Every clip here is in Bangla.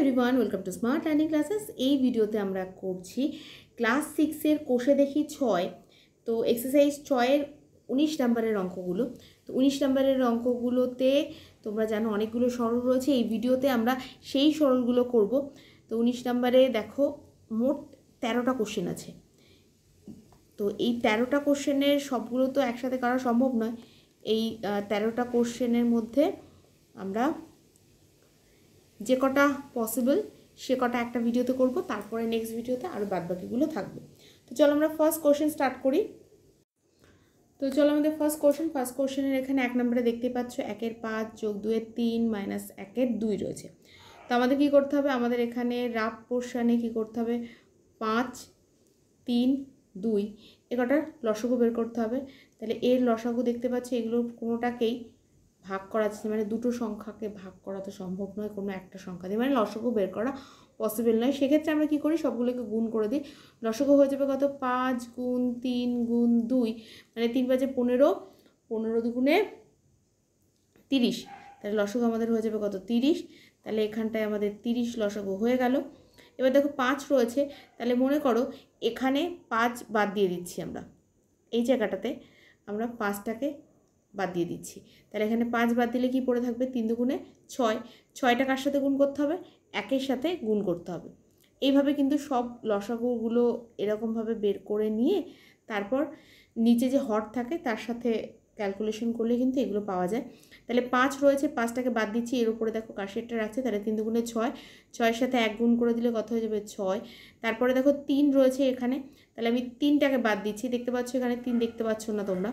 Everyone, welcome to smart learning classes. এই ভিডিওতে আমরা করছি ক্লাস 6-এর কোষে দেখি 6। তো এক্সারসাইজ 6-এর 19 নম্বরের অঙ্কগুলো। তো 19 নম্বরের অঙ্কগুলোতে তোমরা জানো অনেকগুলো সরল রয়েছে। এই ভিডিওতে আমরা সেই সরলগুলো করব। তো 19 নম্বরে দেখো মোট 13টা কোশ্চেন আছে। তো এই 13টা কোশ্চেনের সবগুলো তো একসাথে করা সম্ভব নয়। এই 13টা কোশ্চেনের মধ্যে আমরা যে কটা পসিবল সে কটা একটা ভিডিওতে করব, তারপরে নেক্সট ভিডিওতে আরও বাদবাকিগুলো থাকবে। তো চলো আমরা ফার্স্ট কোশ্চেন স্টার্ট করি। তো চলো আমাদের ফার্স্ট কোশ্চেনের এখানে 1 নম্বরে দেখতেই পাচ্ছ 1-এর 5 যোগ 2-এর 3 মাইনাস 1-এর 2 রয়েছে। তো আমাদের কী করতে হবে, আমাদের এখানে রাফ পোর্শনে কী করতে হবে, 5, 3, 2 এ কটার লসাগু বের করতে হবে। তাহলে এর লসাগু দেখতে পাচ্ছি এগুলোর কোনোটাকেই ভাগ করা যাচ্ছে, মানে দুটো সংখ্যাকে ভাগ করা তো সম্ভব নয় কোনো একটা সংখ্যা দিয়ে, মানে লসাগু বের করা পসিবল নয়। সেক্ষেত্রে আমরা কী করি, সবগুলোকে গুণ করে দিই। লসাগু হয়ে যাবে কত, 5 গুণ 3 গুণ 2 মানে 3 5 15, 15 দুগুণে 30। তাহলে লসাগু আমাদের হয়ে যাবে কত, 30। তাহলে এখানটায় আমাদের 30 লসাগু হয়ে গেল। এবার দেখো 5 রয়েছে, তাহলে মনে করো এখানে 5 বাদ দিয়ে দিচ্ছি আমরা, এই জায়গাটাতে আমরা 5টাকে বাদ দিয়ে দিচ্ছি। তাহলে এখানে 5 বাদ দিলে কি পড়ে থাকবে, 3 দুগুণে 6। 6টা কার সাথে গুণ করতে হবে, 1-এর সাথে গুণ করতে হবে। এইভাবে কিন্তু সব লসাগুগুলো এরকমভাবে বের করে নিয়ে তারপর নিচে যে হর থাকে তার সাথে ক্যালকুলেশন করলে কিন্তু এগুলো পাওয়া যায়। তাহলে 5 রয়েছে, 5টাকে বাদ দিচ্ছি, এর উপরে দেখো কাশেরটা রাখছে, তাহলে 3 দুগুণে 6। 6-এর সাথে 1 গুণ করে দিলে কত হয়ে যাবে, 6। তারপরে দেখো 3 রয়েছে এখানে, তাহলে আমি 3টাকে বাদ দিচ্ছি। দেখতে পাচ্ছ এখানে 3 দেখতে পাচ্ছ না তোমরা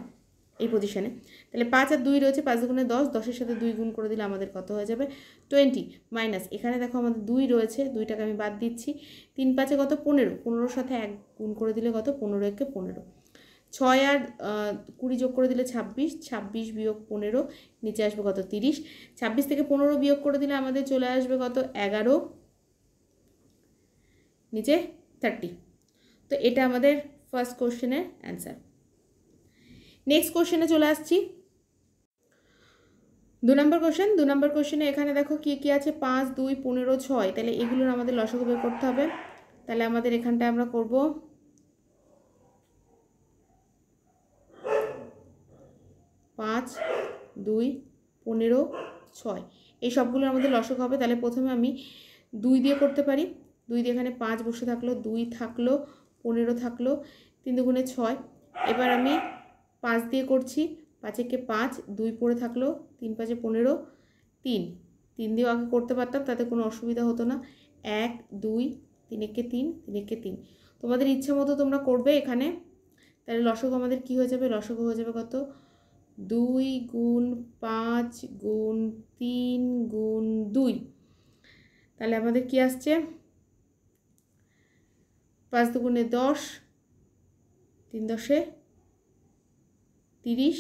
এই পজিশনে। তাহলে 5 আর 2 রয়েছে, 5 দুগুণে 10, 10-এর সাথে 2 গুণ করে দিলে আমাদের কত হয়ে যাবে, 20। মাইনাস এখানে দেখো আমাদের 2 রয়েছে, 2টাকে আমি বাদ দিচ্ছি। 3 5-এ কত, 15, 15-র সাথে 1 গুণ করে দিলে কত, 15 একে 15। 6 আর 20 যোগ করে দিলে 26, 26 বিয়োগ 15 নিচে আসবে কত, 30। 26 থেকে 15 বিয়োগ করে দিলে আমাদের চলে আসবে কত, 11, নিচে 30। তো এটা আমাদের ফার্স্ট কোশ্চেনের অ্যান্সার। নেক্সট কোশ্চেনে চলে আসছি, 2 নম্বর কোশ্চেন। 2 নম্বর কোশ্চেনে এখানে দেখো কী কী আছে, 5 2 15 6, তাহলে এগুলোর আমাদের লসাগু বের করতে হবে। তাহলে আমাদের এখানটায় আমরা করব 5 2 15 6, এই সবগুলোর আমাদের লসাগু হবে। তাহলে প্রথমে আমি 2 দিয়ে করতে পারি, 2 দিয়ে এখানে 5 বসে থাকলো, 2 থাকলো, 15 থাকলো, 3 দুগুণে 6। এবার আমি 5 দিয়ে করছি, 5-একে 5, 2 পড়ে থাকলো, 3 5-এ 15, 3 দিয়েও আগে করতে পারতাম, তাতে কোনো অসুবিধা হতো না। 1 2 3-একে 3, 3-একে 3, তোমাদের ইচ্ছা মতো তোমরা করবে এখানে। তাহলে লসাগু আমাদের কি হয়ে যাবে, লসাগু হয়ে যাবে কত, 2 গুণ 5 গুণ 3 গুণ 2। তাহলে আমাদের কি আসছে, 5 দুগুণে 10, 3 10-এ 30।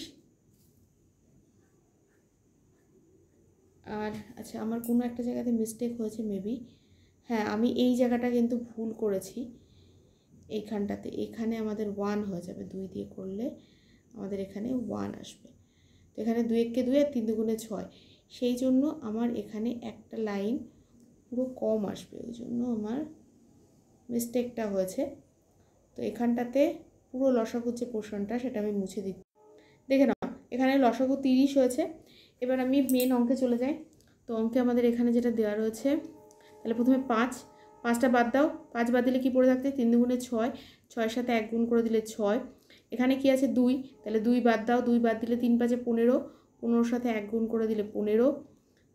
আর আচ্ছা, আমার কোনো একটা জায়গাতে মিস্টেক হয়েছে মেবি, হ্যাঁ আমি এই জায়গাটা কিন্তু ভুল করেছি এইখানটাতে। এখানে আমাদের 1 হয়ে যাবে, 2 দিয়ে করলে আমাদের এখানে 1 আসবে। তো এখানে 2 1-কে 2 আর 3 দুগুণে 6, সেই জন্য আমার এখানে একটা লাইন পুরো কম আসবে, ওই জন্য আমার মিস্টেকটা হয়েছে। তো এখানটাতে পুরো লসাগুর যে পোর্শনটা সেটা আমি মুছে দিচ্ছি। দেখে নাও এখানে লসাগু 30 হয়েছে। এবার আমি মেন অঙ্কে চলে যাই। তো অঙ্কে আমাদের এখানে যেটা দেওয়া রয়েছে, তাহলে প্রথমে 5টা বাদ দাও, 5 বাদ দিলে কি পড়ে থাকতে, 3 দুগুণে 6, 6-এর সাথে 1 গুণ করে দিলে 6। এখানে কি আছে, 2, তাহলে 2 বাদ দাও, 2 বাদ দিলে 3 5-এ 15, 15-র সাথে 1 গুণ করে দিলে 15,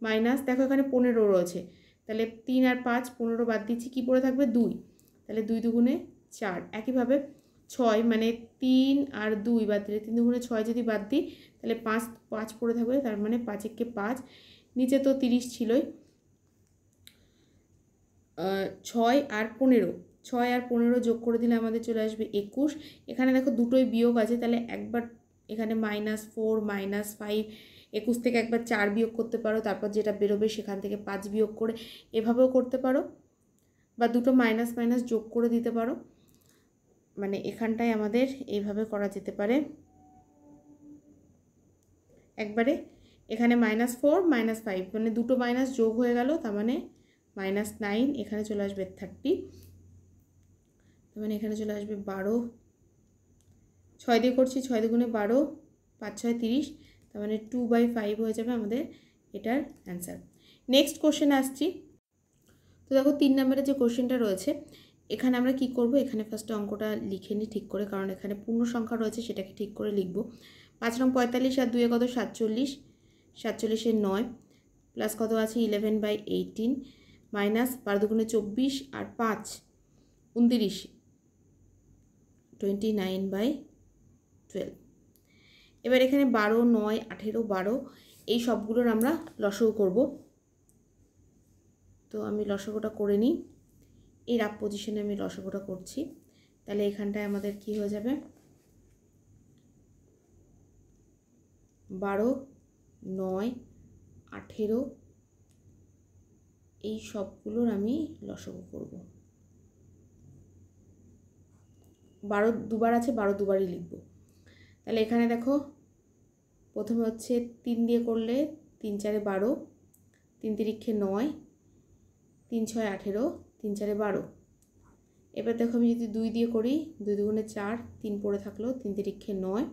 মাইনাস দেখো এখানে 15 রয়েছে, তাহলে 3 আর 5 15 বাদ দিচ্ছি, কি পড়ে থাকবে, 2, তাহলে 2 দুগুণে 4। একইভাবে 6 মানে 3 আর 2 বাদ দিলে 3 দুগুণে 6 যদি বাদ দিই তাহলে 5 পড়ে থাকবে, তার মানে 5-একে 5, নিচে তো 30 ছিলই। 6 আর 15 যোগ করে দিলে আমাদের চলে আসবে 21। এখানে দেখো দুটোই বিয়োগ আছে, তাহলে একবার এখানে -4 -5, 21 থেকে একবার 4 বিয়োগ করতে পারো, তারপর যেটা বেরোবে সেখান থেকে 5 বিয়োগ করে এভাবেও করতে পারো, বা দুটো মাইনাস মাইনাস যোগ করে দিতে পারো। মানে এখানটায় আমাদের এইভাবে করা যেতে পারে, একবারে এখানে -4 -5 মানে দুটো মাইনাস যোগ হয়ে গেল, তার মানে -9, এখানে চলে আসবে 30, তার মানে এখানে চলে আসবে 12, 6 দিয়ে করছি, 6 দুগুণে 12, 5 6 30, তার মানে 2/5 হয়ে যাবে আমাদের এটার অ্যান্সার। নেক্সট কোশ্চেনে আসছি। তো দেখো 3 নম্বরের যে কোশ্চেনটা রয়েছে, এখানে আমরা কি করব, এখানে ফার্স্টে অঙ্কটা লিখে নিই ঠিক করে, কারণ এখানে পূর্ণ সংখ্যা রয়েছে, সেটাকে ঠিক করে লিখব। 5 নং 45 আর 2 কত 47, 47 9 প্লাস কত আছে 11/18 মাইনাস 12 দুগুণে 24 আর 5 29, 29/12। এবার এখানে 12 9 18 12 এই সবগুলোর আমরা লসাগু করব। তো আমি লসাগুটা করে নিই, এই রাফ পজিশনে আমি লসাগুটা করছি। তাহলে এখানটায় আমাদের কি হয়ে যাবে, 12 9 18 এই সবগুলোর আমি লসাগু করব। 12 দুবার আছে, 12 দুবারই লিখব। তাহলে এখানে দেখো প্রথমে হচ্ছে 3 দিয়ে করলে 3 4 12, 3 তিরিক্ষে 9, 3 6 18, 3 4 12। এবার দেখো আমি যদি 2 দিয়ে করি, 2 দুগুণে 4, 3 পড়ে থাকলো, 3 তিরিক্ষে 9,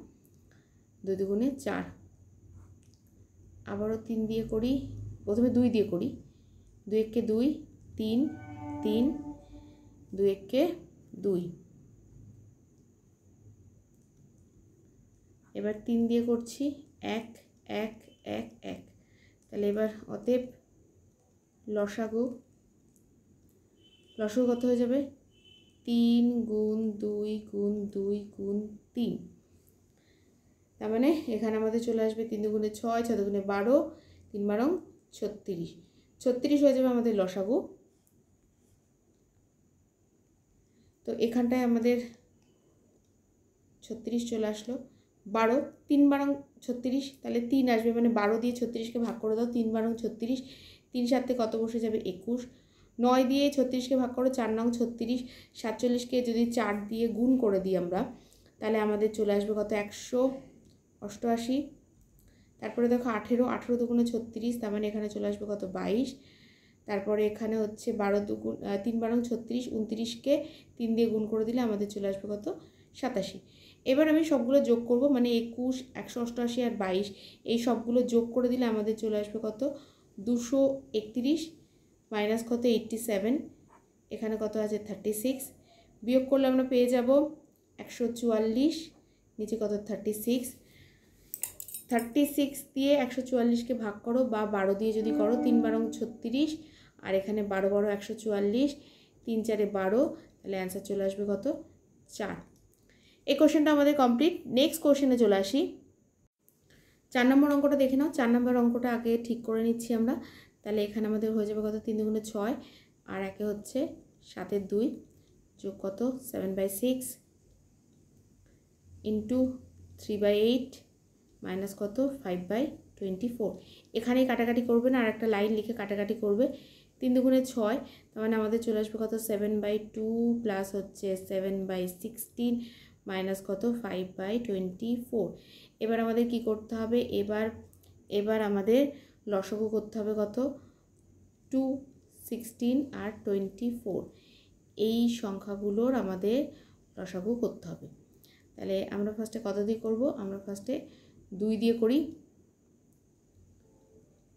2 দুগুণে 4। আবারও 3 দিয়ে করি, প্রথমে 2 দিয়ে করি, 2 একে 2, 3 3, 2 একে 2। এবার 3 দিয়ে করছি, 1 1 1 1। তাহলে এবার অতএব লসাগু কত হয়ে যাবে, 3 গুণ 2 গুণ 2 গুণ 3। তার মানে এখানে আমাদের চলে আসবে 3 দুগুণে 6, 6 দুগুণে 12, 3 12 36, 36 হয়ে যাবে আমাদের লসাগু। তো এখানটায় আমাদের 36 চলে আসলো। 12 3 12 36, তাহলে 3 আসবে, মানে 12 দিয়ে 36কে ভাগ করে দাও, 3 12 36, 3 7 কত বসে যাবে 21, 9 দিয়ে 36কে ভাগ করো, 4 9 36, 47কে যদি 4 দিয়ে গুণ করে দিই আমরা, তাহলে আমাদের চলে আসবে কত 188। তারপরে দেখো 18, 18 দুগুণে 36, তার মানে এখানে চলে আসবে কত 22। তারপরে এখানে হচ্ছে 12 দুগুণ 3 12 36, 29কে 3 দিয়ে গুণ করে দিলে আমাদের চলে আসবে কত 87। এবার আমি সবগুলো যোগ করব, মানে 21 188 আর 22 এই সবগুলো যোগ করে দিলে আমাদের চলে আসবে কত 231 মাইনাস কত 87, এখানে কত আছে 36, বিয়োগ করলে আমরা পেয়ে যাব 144, নিচে কত 36, 36 দিয়ে 144কে ভাগ করো, বা 12 দিয়ে যদি করো, 3 12 36 আর এখানে 12 12 144, 3 4 12, তাহলে অ্যান্সার চলে আসবে কত 4। এই কোশ্চেনটা আমাদের কমপ্লিট। নেক্সট কোশ্চেনে চলে আসি। 4 নম্বর অঙ্কটা দেখে নাও। 4 নম্বর অঙ্কটা আগে ঠিক করে নিচ্ছি আমরা। তাহলে এখানে আমাদের হয়ে যাবে কত 3 দুগুণে 6 আর একে হচ্ছে 7 এর 2 যোগ কত 7/6 ইন্টু 3/8 মাইনাস কত 5/24। এখানেই কাটাকাটি করবে না, আর একটা লাইন লিখে কাটাকাটি করবে। 3 দুগুণে 6, তার মানে আমাদের চলে আসবে কত 7/2 প্লাস হচ্ছে 7/16 মাইনাস কত 5/24। এবার আমাদের কি করতে হবে, এবার আমাদের লসাগু করতে হবে কত 2 16 আর 24, এই সংখ্যাগুলোর আমাদের লসাগু করতে হবে। তাহলে আমরা ফার্স্টে কত দিয়ে করব, আমরা ফার্স্টে 2 দিয়ে করি,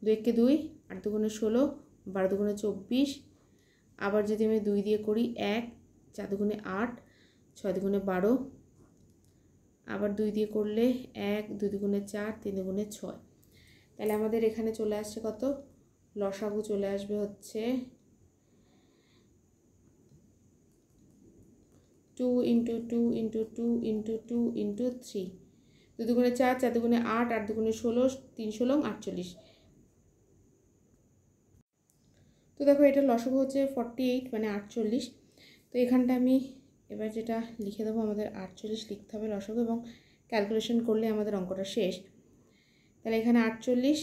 2 একে 2, 8 দুগুণে 16, 12 দুগুণে 24। আবার যদি আমি 2 দিয়ে করি 1 4 দুগুণে 8, 6 দুগুণে 12। আবার 2 দিয়ে করলে 1 2 দুগুণে 4, 3 দুগুণে 6। তাহলে আমাদের এখানে চলে আসছে কত লসাগু চলে আসবে হচ্ছে 2 × 2 × 2 × 2 × 3, 2 দুগুণে 4, 4 দুগুণে 8, 8 দুগুণে 16, 3 16 48। তো দেখো এটা লসাগু হচ্ছে 48, মানে 48। তো এখানটা আমি এবার যেটা লিখে দেবো, আমাদের 48 লিখতে হবে লসাগু, এবং ক্যালকুলেশন করলে আমাদের অঙ্কটা শেষ। তাহলে এখানে 48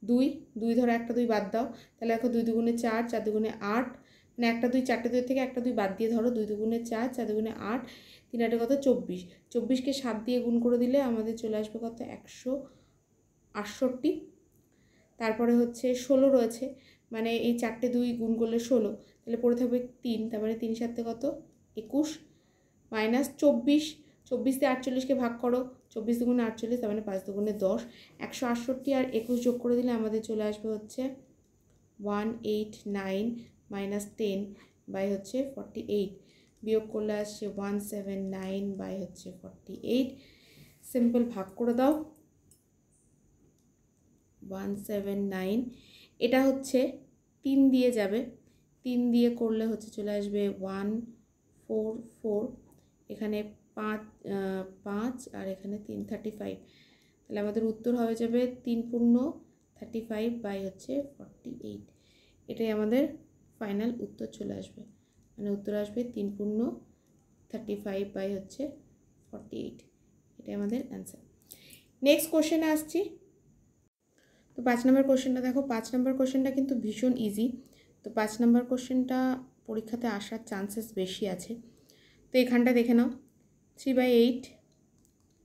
2 2 ধরো, একটা 2 বাদ দাও, তাহলে দেখো 2 দুগুণে 4, 4 দুগুণে 8, মানে একটা 2 4টে 2 থেকে একটা 2 বাদ দিয়ে ধরো, 2 দুগুণে 4, 4 দুগুণে 8, 3 8 কত 24, 24কে 7 দিয়ে গুণ করে দিলে আমাদের চলে আসবে কত 168। তারপরে হচ্ছে 16 রয়েছে, মানে এই 4টে 2 গুণ করলে 16, তাহলে পড়ে থাকবে 3, তার মানে 3 7 কত 21 মাইনাস 24, 24 দিয়ে 48কে ভাগ করো, 24 দুগুণে 48, তার মানে 5 দুগুণে 10, 168 আর 21 যোগ করে দিলে আমাদের চলে আসবে হচ্ছে 189 মাইনাস 10 বাই হচ্ছে 48, বিয়োগ করলে আসছে 179 বাই হচ্ছে 48, সিম্পল ভাগ করে দাও 179, এটা হচ্ছে 3 দিয়ে যাবে, 3 দিয়ে করলে হচ্ছে চলে আসবে 144, এখানে 5 আর এখানে 3 35, তাহলে আমাদের উত্তর হয়ে যাবে 3 পূর্ণ 35 বাই হচ্ছে 48, এটাই আমাদের ফাইনাল উত্তর চলে আসবে, মানে উত্তর আসবে 3 পূর্ণ 35 বাই হচ্ছে 48, এটাই আমাদের অ্যান্সার। নেক্সট কোশ্চেনে আসছি। তো 5 নম্বর কোশ্চেনটা দেখো, 5 নম্বর কোশ্চেনটা কিন্তু ভীষণ ইজি। তো 5 নম্বর কোশ্চেনটা পরীক্ষাতে আসার চান্সেস বেশি আছে। তো এখানটা দেখে নাও, 3/8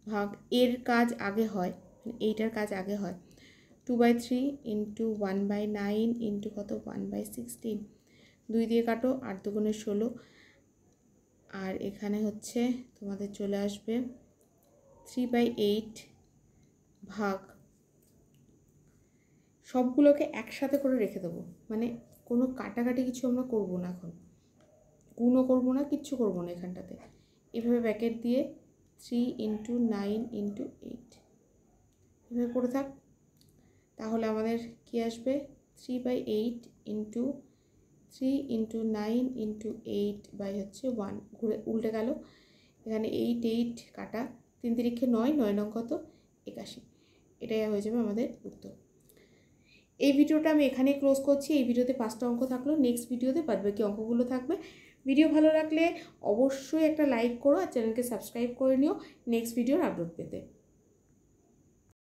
ভাগ এর কাজ আগে হয়, মানে এইটার কাজ আগে হয়, 2/3 ইন্টু 1/9 ইন্টু কত 1/16, 2 দিয়ে কাটো, 8 দুগুণে 16, আর এখানে হচ্ছে তোমাদের চলে আসবে 3/8 ভাগ, সবগুলোকে একসাথে করে রেখে দেবো, মানে কোনো কাটাকাটি কিছু আমরা করবো না, এখন গুণও করবো না, কিচ্ছু করবো না এখানটাতে, এভাবে ব্র্যাকেট দিয়ে 3 ইন্টু 9 ইন্টু 8 এভাবে করে থাক, তাহলে আমাদের কি আসবে 3/8 ইন্টু 3 ইন্টু 9 ইন্টু 8 বাই হচ্ছে 1, ঘুরে উল্টে গেল, এখানে 8 কাটা, 3 তিরিক্ষে 9, 9 নং কত 81, এটাই হয়ে যাবে আমাদের উত্তর। এই ভিডিওটা আমি এখানে ক্লোজ করছি। এই ভিডিওতে 5টা অঙ্ক থাকলো, নেক্সট ভিডিওতে বাদবাকি অঙ্কগুলো থাকবে। ভিডিও ভালো লাগলে অবশ্যই একটা লাইক করো আর চ্যানেলকে সাবস্ক্রাইব করে নিও নেক্সট ভিডিওর আপলোড পেতে।